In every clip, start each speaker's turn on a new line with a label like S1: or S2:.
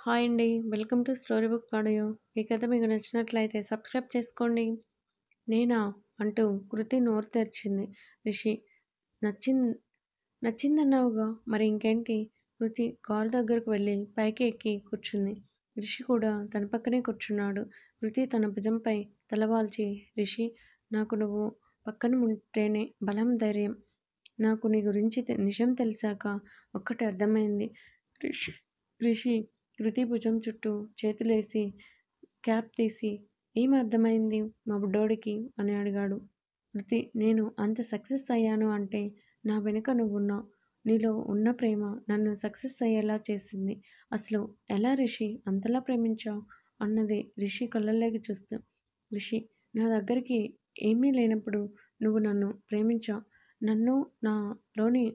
S1: Hi అండి. Welcome to story book audio. ఈ కథ మీకు నచ్చినట్లయితే సబ్స్క్రైబ్ చేసుకోండి. నేనా? అంటూ కృతి నోరు తెరిచింది. రిషి నచ్చిన్ నచ్చిందన్నావుగా మరి ఇంకేంటి? కృతి కారు దగ్గరకు వెళ్ళి పైకి ఎక్కి కూర్చుంది. రిషి కూడా తన పక్కనే కూర్చున్నాడు. కృతి తన భుజంపై తలవాల్చి రిషి నాకు నువ్వు పక్కన ఉంటేనే బలం, ధైర్యం. నాకు నీ గురించి నిజం తెలిసాక ఒక్కటి అర్థమైంది. రిషి రిషి కృతి భుజం చుట్టూ చేతులేసి క్యాప్ తీసి ఏం అర్థమైంది మా బుడ్డోడికి అని అడిగాడు. కృతి నేను అంత సక్సెస్ అయ్యాను అంటే నా వెనుక నువ్వున్నావు. నీలో ఉన్న ప్రేమ నన్ను సక్సెస్ అయ్యేలా చేసింది. అసలు ఎలా రిషి అంతలా ప్రేమించావు అన్నది రిషి కళ్ళల్లోకి చూస్తూ. రిషి నా దగ్గరికి ఏమీ లేనప్పుడు నువ్వు నన్ను ప్రేమించావు. నన్ను నాలోని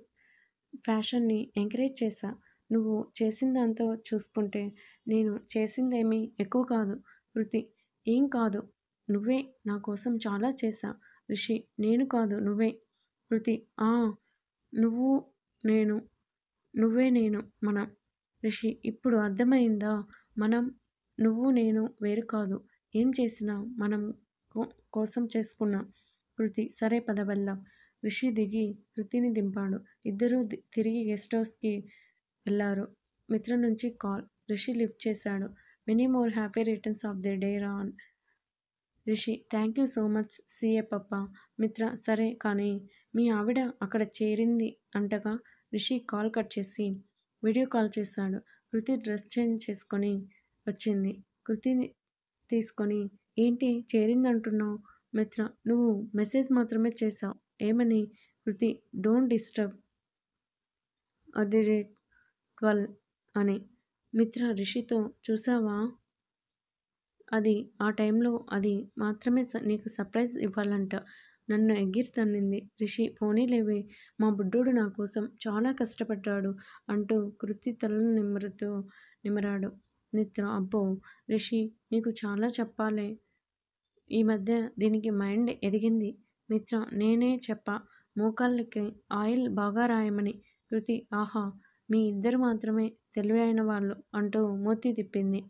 S1: ఫ్యాషన్ని ఎంకరేజ్ చేశా. నువ్వు చేసిన దాంతో చూసుకుంటే నేను చేసిందేమీ ఎక్కువ కాదు. కృతి ఏం కాదు. నువ్వే నా కోసం చాలా చేశా. రిషి నేను కాదు నువ్వే. కృతి ఆ! నువ్వు నేను, నువ్వే నేను మనం. రిషి ఇప్పుడు అర్థమైందా? మనం, నువ్వు నేను వేరు కాదు. ఏం చేసినా మనం కో కోసం చేసుకున్నాం. కృతి సరే పద వెళ్దాం. రిషి దిగి కృతిని దింపాడు. ఇద్దరూ తిరిగి గెస్ట్ హౌస్కి వెళ్లారు. మిత్ర నుంచి కాల్. రిషి లిఫ్ట్ చేశాడు. Many more happy returns of the day రాన్. Rishi thank you so much సీఏ పప్ప. మిత్ర సరే కానీ మీ ఆవిడ అక్కడ చేరింది అంటగా. రిషి కాల్ కట్ చేసి వీడియో కాల్ చేశాడు. కృతి డ్రెస్ చేంజ్ చేసుకొని వచ్చింది. కృతిని తీసుకొని ఏంటి చేరిందంటున్నావు? మిత్ర నువ్వు మెసేజ్ మాత్రమే చేశావు. ఏమని? కృతి డోంట్ డిస్టర్బ్ @12 అని. మిత్ర రిషితో చూసావా? అది ఆ టైంలో అది మాత్రమే నీకు సర్ప్రైజ్ ఇవ్వాలంట. నన్ను ఎగిరి తన్నింది. రిషి పోనీలేవే మా బుడ్డోడు నా కోసం చాలా కష్టపడ్డాడు అంటూ కృతి తలను నిమరాడు. మిత్ర అబ్బో రిషి నీకు చాలా చెప్పాలే. ఈ మధ్య దీనికి మైండ్ ఎదిగింది. మిత్ర నేనే చెప్పా మోకాళ్ళకి ఆయిల్ బాగా రాయమని. కృతి ఆహా మీ ఇద్దరు మాత్రమే తెలివి అయిన వాళ్ళు అంటూ మూతి తిప్పింది.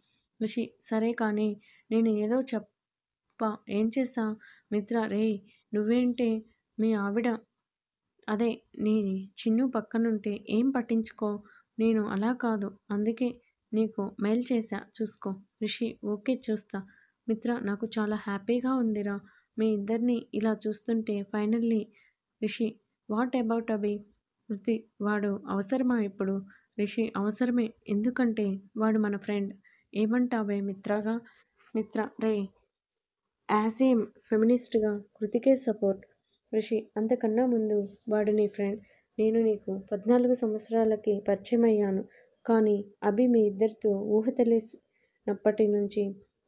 S1: రిషి సరే కానీ నేను ఏదో చెప్పా ఏం చేశా? మిత్ర రేయ్ నువ్వేంటే మీ ఆవిడ అదే నీ చిన్ను పక్కనుంటే ఏం పట్టించుకో. నేను అలా కాదు అందుకే నీకు మెయిల్ చేశా చూసుకో. రిషి ఓకే చూస్తా. మిత్ర నాకు చాలా హ్యాపీగా ఉందిరా మీ ఇద్దరిని ఇలా చూస్తుంటే. ఫైనల్లీ రిషి వాట్ అబౌట్ అభి? కృతి వాడు అవసరమా ఇప్పుడు? రిషి అవసరమే ఎందుకంటే వాడు మన ఫ్రెండ్. ఏమంటావే మిత్రగా? మిత్ర రే యాజ్ ఏ ఫెమినిస్ట్గా కృతికే సపోర్ట్. రిషి అంతకన్నా ముందు వాడు నీ ఫ్రెండ్. నేను నీకు 14 సంవత్సరాలకి పరిచయం అయ్యాను. కానీ అభి మీ ఇద్దరితో ఊహ తెలిసినప్పటి నుంచి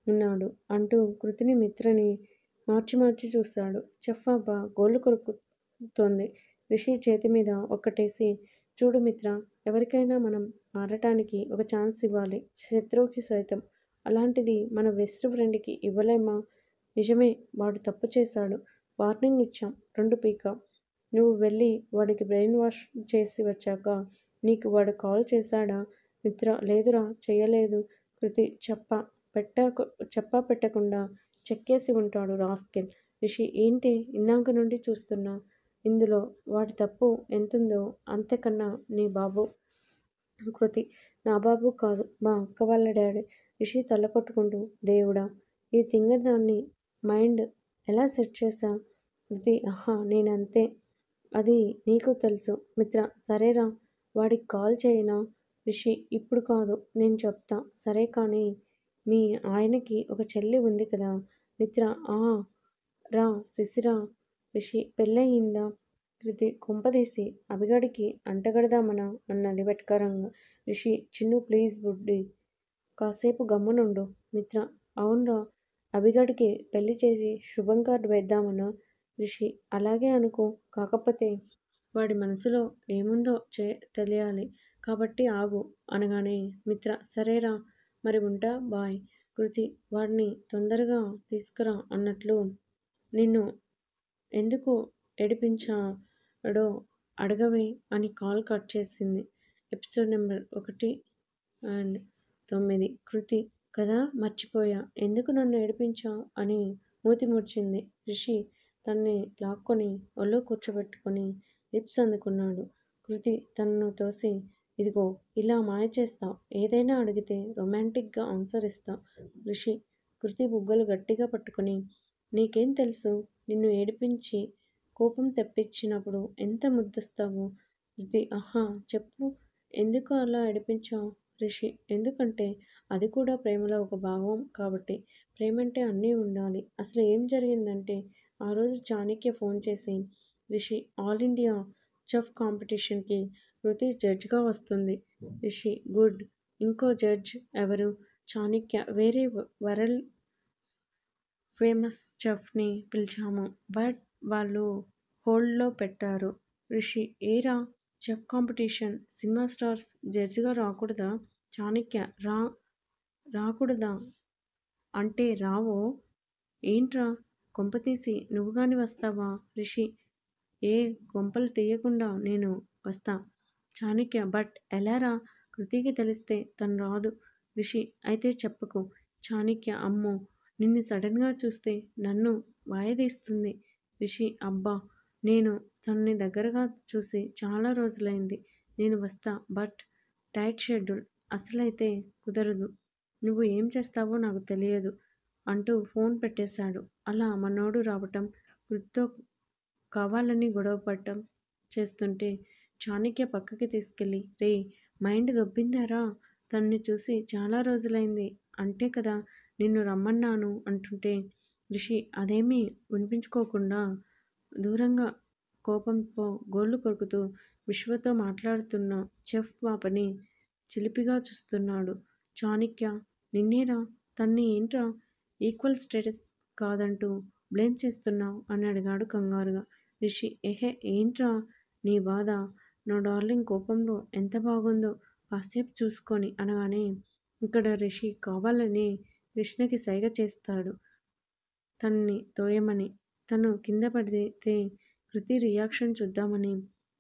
S1: ఉన్నాడు అంటూ కృతిని మిత్రని మార్చి మార్చి చూస్తాడు. చెప్పబ్బా గోళ్ళు కొరుకుతోంది. రిషి చేతి మీద ఒక్కటేసి చూడు మిత్ర ఎవరికైనా మనం మారటానికి ఒక ఛాన్స్ ఇవ్వాలి. శత్రువుకి సైతం. అలాంటిది మన బెస్ట్ ఫ్రెండ్కి ఇవ్వలేమా? నిజమే వాడు తప్పు చేశాడు. వార్నింగ్ ఇచ్చాం 2 పీక. నువ్వు వెళ్ళి వాడికి బ్రెయిన్ వాష్ చేసి వచ్చాక నీకు వాడు కాల్ చేశాడా? మిత్ర లేదురా చెయ్యలేదు. కృతి చెప్పా పెట్టకుండా చెక్కేసి ఉంటాడు రాస్కెల్. రిషి ఏంటి ఇందాక నుండి చూస్తున్నా. ఇందులో వాడి తప్పు ఎంతుందో అంతకన్నా నీ బాబు. కృతి నా బాబు కాదు మా అక్క వాళ్ళ డాడీ. రిషి తల కొట్టుకుంటూ దేవుడా ఈ తింగరదాన్ని మైండ్ ఎలా సెట్ చేశా? కృతి ఆహా నేనంతే. అది నీకు తెలుసు. మిత్ర సరేరా వాడికి కాల్ చేయనా? రిషి ఇప్పుడు కాదు నేను చెప్తా. సరే కానీ మీ ఆయనకి ఒక చెల్లి ఉంది కదా? మిత్ర ఆ రా శిశిరా. రిషి పెళ్ళయిందా? కృతి కొంపదీసి అభిగడికి అంటగడదామనా అన్నది వెటకారంగా. రిషి చిన్ను ప్లీజ్ బుడ్డి కాసేపు గమ్మునుండు. మిత్ర అవునరా అభిగడికి పెళ్లి చేసి శుభం కార్డు వేద్దామనా? రిషి అలాగే అనుకో. కాకపోతే వాడి మనసులో ఏముందో తెలియాలి కాబట్టి ఆగు అనగానే మిత్ర సరేరా మరి ఉంటా బాయ్. కృతి వాడిని తొందరగా తీసుకురా అన్నట్లు నిన్ను ఎందుకు ఏడిపించాడో అడగవే అని కాల్ కట్ చేసింది. Episode number 1 and 9. కృతి కదా మర్చిపోయా. ఎందుకు నన్ను ఏడిపించావు అని మూతి ముడిచింది. రిషి తన్ని లాక్కొని ఒళ్ళో కూర్చోబెట్టుకొని లిప్స్ అందుకున్నాడు. కృతి తనను తోసి ఇదిగో ఇలా మాయ చేస్తావు. ఏదైనా అడిగితే రొమాంటిక్గా ఆన్సర్ ఇస్తావు. రిషి కృతి బుగ్గలు గట్టిగా పట్టుకొని నీకేం తెలుసు? నిన్ను ఏడిపించి కోపం తెప్పించినప్పుడు ఎంత ముద్దొస్తావో. కృతి ఆహా చెప్పు. ఎందుకు అలా ఏడిపించావు? రిషి ఎందుకంటే అది కూడా ప్రేమలో ఒక భాగం కాబట్టి. ప్రేమంటే అన్నీ ఉండాలి. అసలు ఏం జరిగిందంటే ఆ రోజు చాణక్య ఫోన్ చేసి రిషి ఆల్ ఇండియా చెఫ్ కాంపిటీషన్కి కృతి జడ్జ్గా వస్తుంది. రిషి గుడ్. ఇంకో జడ్జ్ ఎవరు? చాణక్య వేరే వరల్డ్ ఫేమస్ చెఫ్ని పిలిచాము. బట్ వాళ్ళు హోల్డ్లో పెట్టారు. రిషి ఏరా చెఫ్ కాంపిటీషన్ సినిమా స్టార్స్ జడ్జిగా రాకూడదా? చాణక్య రాకూడదా అంటే రావో ఏంట్రా? కొంపతీసి నువ్వు గాని వస్తావా? రిషి ఏ కొంపలు తీయకుండా నేను వస్తా. చాణక్య బట్ ఎలారా? కృతికి తెలిస్తే తను రాదు. రిషి అయితే చెప్పకు. చాణక్య అమ్మో నిన్ను సడన్గా చూస్తే నన్ను వాయదీస్తుంది. రిషి అబ్బా నేను తనని దగ్గరగా చూసి చాలా రోజులైంది. నేను వస్తా బట్ టైట్ షెడ్యూల్. అసలైతే కుదరదు. నువ్వు ఏం చేస్తావో నాకు తెలియదు అంటూ ఫోన్ పెట్టేశాడు. అలా మనోడు రావటం, కృతితో కావాలని గొడవపడటం చేస్తుంటే చాణక్య పక్కకి తీసుకెళ్ళి రే మైండ్ దొబ్బిందారా? తనని చూసి చాలా రోజులైంది అంటే కదా నిన్ను రమ్మన్నాను అంటుంటే రిషి అదేమీ వినిపించుకోకుండా దూరంగా కోపంతో గోళ్లు కొరుకుతూ విశ్వతో మాట్లాడుతున్న చెఫ్ పాపని చిలిపిగా చూస్తున్నాడు. చాణక్య నిన్నేరా? తన్ని ఏంట్రా ఈక్వల్ స్టేటస్ కాదంటూ బ్లేమ్ చేస్తున్నావు అని అడిగాడు కంగారుగా. రిషి ఎహే ఏంట్రా నీ బాధ? నా డార్లింగ్ కోపంలో ఎంత బాగుందో కాసేపు చూసుకొని అనగానే ఇక్కడ రిషి కావాలని కృష్ణకి సైగ చేస్తాడు తనని తోయమని. తను కింద పడితే కృతి రియాక్షన్ చూద్దామని.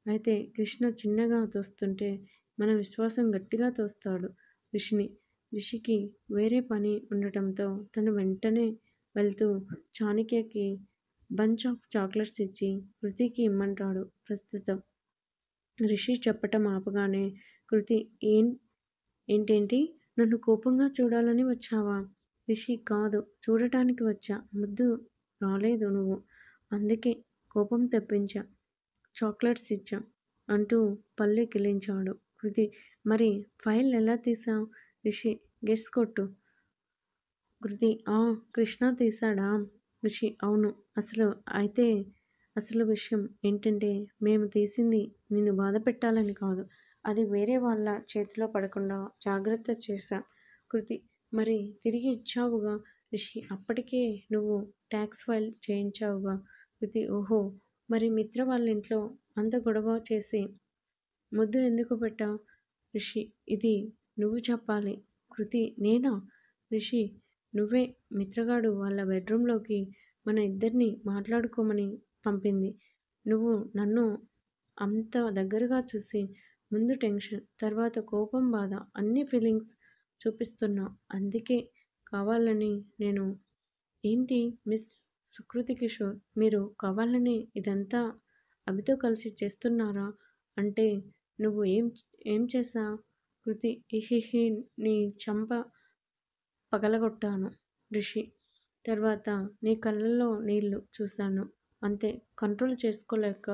S1: అయితే కృష్ణ చిన్నగా తోస్తుంటే మన విశ్వాసం గట్టిగా తోస్తాడు రిషిని. రిషికి వేరే పని ఉండటంతో తను వెంటనే వెళ్తూ చాణక్యకి బంచ్ ఆఫ్ చాక్లెట్స్ ఇచ్చి కృతికి ఇమ్మంటాడు. ప్రస్తుతం రిషి చెప్పటం ఆపగానే కృతి ఏంటేంటి నన్ను కోపంగా చూడాలని వచ్చావా? రిషి కాదు చూడటానికి వచ్చా. ముద్దు రాలేదు నువ్వు. అందుకే కోపం తెప్పించా. చాక్లెట్స్ ఇచ్చా అంటూ పల్లి కిలించాడు. కృతి మరి ఫైల్ ఎలా తీసావు? రిషి గెస్ కొట్టు. కృతి కృష్ణ తీశాడా? రిషి అవును. అయితే అసలు విషయం ఏంటంటే మేము తీసింది నిన్ను బాధ పెట్టాలని కాదు. అది వేరే వాళ్ళ చేతిలో పడకుండా జాగ్రత్త చేశాం. కృతి మరి తిరిగి ఇచ్చావుగా? రిషి అప్పటికే నువ్వు ట్యాక్స్ ఫైల్ చేయించావుగా. కృతి ఓహో మరి మిత్ర వాళ్ళ ఇంట్లో అంత గొడవ చేసి ముద్దు ఎందుకు పెట్టావు? రిషి ఇది నువ్వు చెప్పాలి. కృతి నేనా? రిషి నువ్వే మిత్రగాడు వాళ్ళ బెడ్రూమ్లోకి మన ఇద్దరిని మాట్లాడుకోమని పంపింది. నువ్వు నన్ను అంత దగ్గరగా చూసి ముందు టెన్షన్ తర్వాత కోపం బాధ అన్ని ఫీలింగ్స్ చూపిస్తున్నావు. అందుకే కావాలని నేను ఏంటి మిస్ సుకృతి కిషోర్ మీరు కావాలని ఇదంతా అభితో కలిసి చేస్తున్నారా? అంటే నువ్వు ఏం చేశావు? కృతి ఇహిహి నీ చంప పగలగొట్టాను రిషి. తర్వాత నీ కళ్ళల్లో నీళ్లు చూశాను. అంతే కంట్రోల్ చేసుకోలేక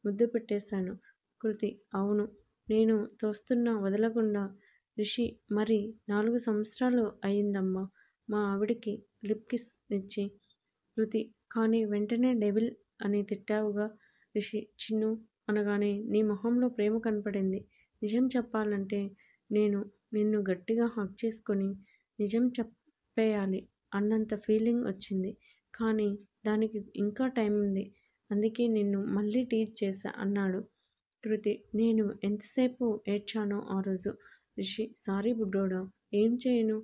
S1: ముద్దు పెట్టేశాను. కృతి అవును నేను తోస్తున్నా వదలకుండా. రిషి మరి 4 సంవత్సరాలు అయిందమ్మా మా ఆవిడికి లిప్ కిస్ ఇచ్చి. కృతి కానీ వెంటనే డెవిల్ అని తిట్టావుగా. రిషి చిన్ను అనగానే నీ మొహంలో ప్రేమ కనపడింది. నిజం చెప్పాలంటే నేను నిన్ను గట్టిగా హగ్ చేసుకొని నిజం చెప్పేయాలి అన్నంత ఫీలింగ్ వచ్చింది. కానీ దానికి ఇంకా టైం ఉంది. అందుకే నిన్ను మళ్ళీ టీజ్ చేశా అన్నాడు. కృతి నేను ఎంతసేపు ఏడ్చానో ఆ రోజు. రిషి సారీ బుడ్డోడా. ఏం చేయను?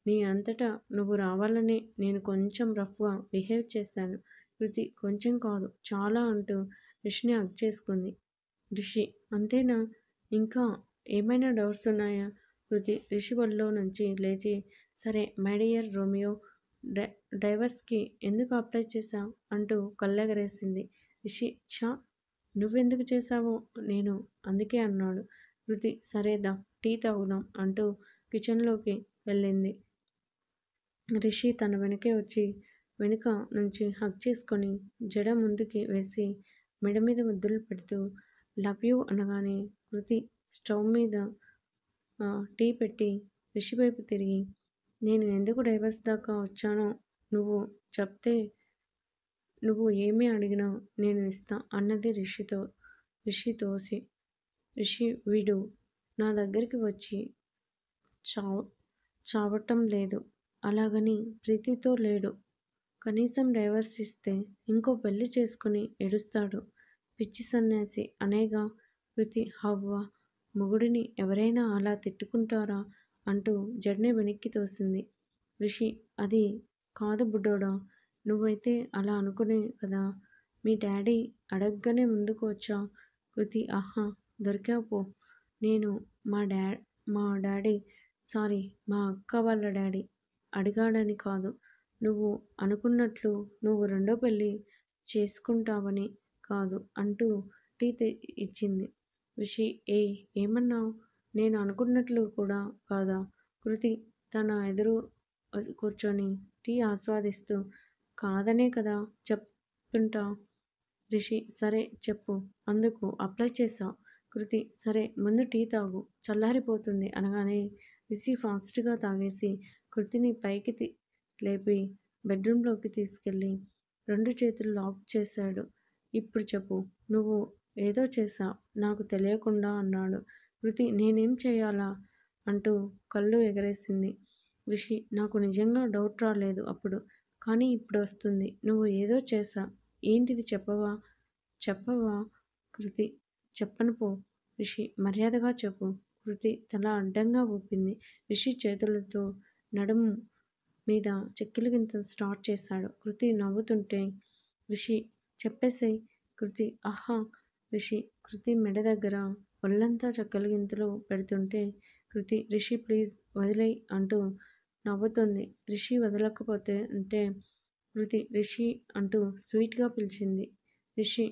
S1: నీ అంతటా నువ్వు రావాలనే నేను కొంచెం రఫ్గా బిహేవ్ చేశాను. కృతి కొంచెం కాదు చాలా అంటూ రిషిని హగ్ చేసుకుంది. రిషి అంతేనా? ఇంకా ఏమైనా డౌట్స్ ఉన్నాయా? కృతి రిషి ఒళ్ళో నుంచి లేచి, సరే మై డియర్ రోమియో, డై డైవర్స్‌కి ఎందుకు అప్లై చేశావు? అంటూ కళ్ళెగరేసింది. రిషి ఛ! నువ్వెందుకు చేశావో నేను అందుకే అన్నాడు. కృతి సరే దా టీ తాగుదాం అంటూ కిచెన్‌లోకి వెళ్ళింది. రిషి తన వెనకే వచ్చి వెనుక నుంచి హగ్ చేసుకొని జడ ముందుకి వేసి మెడ మీద ముద్దులు పెడుతూ లవ్ యూ అనగానే కృతి స్టవ్ మీద టీ పెట్టి రిషి వైపు తిరిగి నేను ఎందుకు డైవర్స్ దాకా వచ్చానో నువ్వు చెప్తే నువ్వు ఏమి అడిగినా నేను ఇస్తా అన్నది రిషి తోసి. రిషి వీడు నా దగ్గరికి వచ్చి చావ్ చావటం లేదు. అలాగని ప్రీతితో లేడు. కనీసం డైవర్స్ ఇస్తే ఇంకో పెళ్లి చేసుకుని ఏడుస్తాడు. పిచ్చి సన్యాసి అనేగా కృతి హవ్వ మొగుడిని ఎవరైనా అలా తిట్టుకుంటారా అంటూ జడ్ని వెనక్కి తోసింది. రిషి అది కాదు బుడ్డోడా, నువ్వైతే అలా అనుకునే కదా మీ డాడీ అడగ్గానే ముందుకు వచ్చావు. కృతి ఆహా దొరికావు పో. నేను మా డాడీ సారీ మా అక్క వాళ్ళ డాడీ అడిగాడని కాదు. నువ్వు అనుకున్నట్లు నువ్వు రెండో పెళ్లి చేసుకుంటావని కాదు అంటూ టీ ఇచ్చింది. రిషి ఏమన్నావు? నేను అనుకున్నట్లు కూడా కాదా? కృతి తన ఎదురు కూర్చొని టీ ఆస్వాదిస్తూ కాదనే కదా చెప్తుంటా. రిషి సరే చెప్పు. అందుకు అప్లై చేశావు. కృతి సరే ముందు టీ తాగు చల్లారిపోతుంది అనగానే రిషి ఫాస్ట్గా తాగేసి కృతిని పైకి లేపి బెడ్రూమ్లోకి తీసుకెళ్ళి రెండు చేతులు లాక్ చేశాడు. ఇప్పుడు చెప్పు నువ్వు ఏదో చేశావు నాకు తెలియకుండా అన్నాడు. కృతి నేనేం చేయాలా అంటూ కళ్ళు ఎగరేసింది. రిషి నాకు నిజంగా డౌట్ రాలేదు అప్పుడు, కానీ ఇప్పుడు వస్తుంది. నువ్వు ఏదో చేశా ఏంటిది చెప్పవా? చెప్పవా? కృతి చెప్పను పో. రిషి మర్యాదగా చెప్పు. కృతి తల అడ్డంగా ఊపింది. రిషి చేతులతో నడుము మీద చెక్కిలిగింత స్టార్ట్ చేశాడు. కృతి నవ్వుతుంటే రిషి చెప్పేసేయ్. కృతి ఆహా. రిషి కృతి మెడ దగ్గర ఒళ్ళంతా చెక్కలిగింతలు పెడుతుంటే కృతి రిషి ప్లీజ్ వదిలేయ్ అంటూ నవ్వుతుంది. రిషి వదలకపోతే అంటే కృతి రిషి అంటూ స్వీట్గా పిలిచింది. రిషి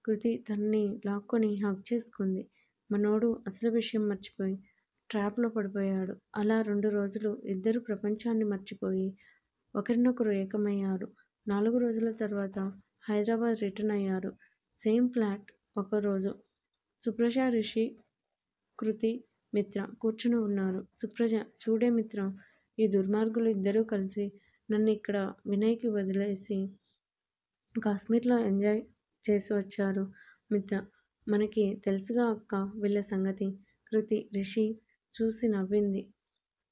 S1: కృతి తనని లాక్కొని హగ్ చేసుకుంది. మనోడు అసలు విషయం మర్చిపోయి ట్రాప్లో పడిపోయాడు. అలా 2 రోజులు ఇద్దరు ప్రపంచాన్ని మర్చిపోయి ఒకరినొకరు ఏకమయ్యారు. 4 రోజుల తర్వాత హైదరాబాద్ రిటర్న్ అయ్యారు. Same flat. ఒకరోజు సుప్రజ, రిషి, కృతి, మిత్ర కూర్చుని ఉన్నారు. సుప్రజ చూడే మిత్ర, ఈ దుర్మార్గులు ఇద్దరూ కలిసి నన్ను ఇక్కడ వినయ్కి వదిలేసి కాశ్మీర్లో ఎంజాయ్ చేసి వచ్చారు. మిత్ర మనకి తెలుసుగా అక్క వీళ్ళ సంగతి. కృతి రిషి చూసి నవ్వింది.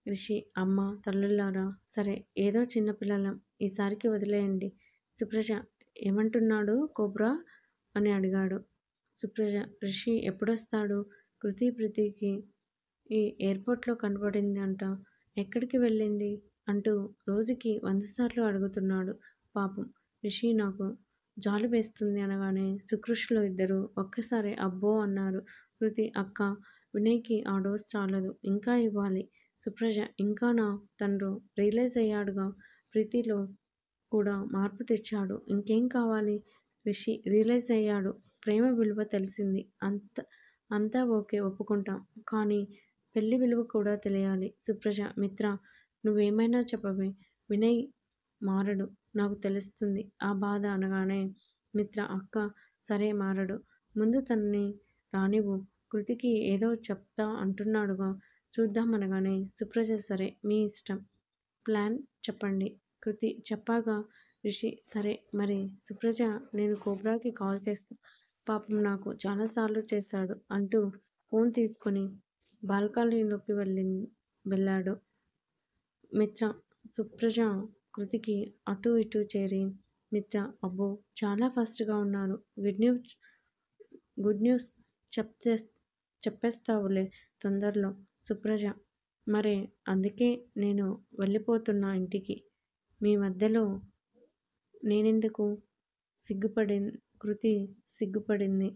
S1: రిషి అమ్మ తల్లులారా సరే ఏదో చిన్నపిల్లలం ఈసారికి వదిలేయండి. సుప్రజ ఏమంటున్నాడు కోబ్రా అని అడిగాడు. సుప్రజ రిషి ఎప్పుడొస్తాడు? ప్రీతికి ఈ ఎయిర్పోర్ట్లో కనపడింది అంట. ఎక్కడికి వెళ్ళింది అంటూ రోజుకి 100 సార్లు అడుగుతున్నాడు. పాపం రిషి నాకు జాలి వేస్తుంది అనగానే సుకృషులు ఇద్దరు ఒక్కసారి అబ్బో అన్నారు. కృతి అక్క వినయ్కి ఆ డోస్ చాలదు ఇంకా ఇవ్వాలి. సుప్రజ ఇంకానా తండ్రు రియలైజ్ అయ్యాడుగా ప్రీతిలో కూడా మార్పు తెచ్చాడు. ఇంకేం కావాలి? రిషి రియలైజ్ అయ్యాడు. ప్రేమ విలువ తెలిసింది. అంతా ఓకే ఒప్పుకుంటాం. కానీ పెళ్లి విలువ కూడా తెలియాలి. సుప్రజ మిత్ర నువ్వేమైనా చెప్పవే. వినయ్ మారడు నాకు తెలుస్తుంది ఆ బాధ అనగానే మిత్ర అక్క సరే మారడు. ముందు తనని రానివ్వు. కృతికి ఏదో చెప్తా అంటున్నాడుగా చూద్దామనగానే సుప్రజ సరే మీ ఇష్టం. ప్లాన్ చెప్పండి. కృతి చెప్పాగా. రిషి సరే మరి సుప్రజ నేను కోబ్రాకి కాల్ చేస్తా. పాపం నాకు చాలాసార్లు చేశాడు అంటూ ఫోన్ తీసుకొని బాల్కనీలోకి వెళ్ళాడు. మిత్ర సుప్రజ కృతికి అటు ఇటు చేరి మిత్ర అబ్బో చాలా ఫాస్ట్గా ఉన్నారు. గుడ్ న్యూస్ చెప్పేస్తావులే తొందరలో. సుప్రజ మరే అందుకే నేను వెళ్ళిపోతున్నా ఇంటికి. మీ మధ్యలో నేనెందుకు? కృతి సిగ్గుపడింది.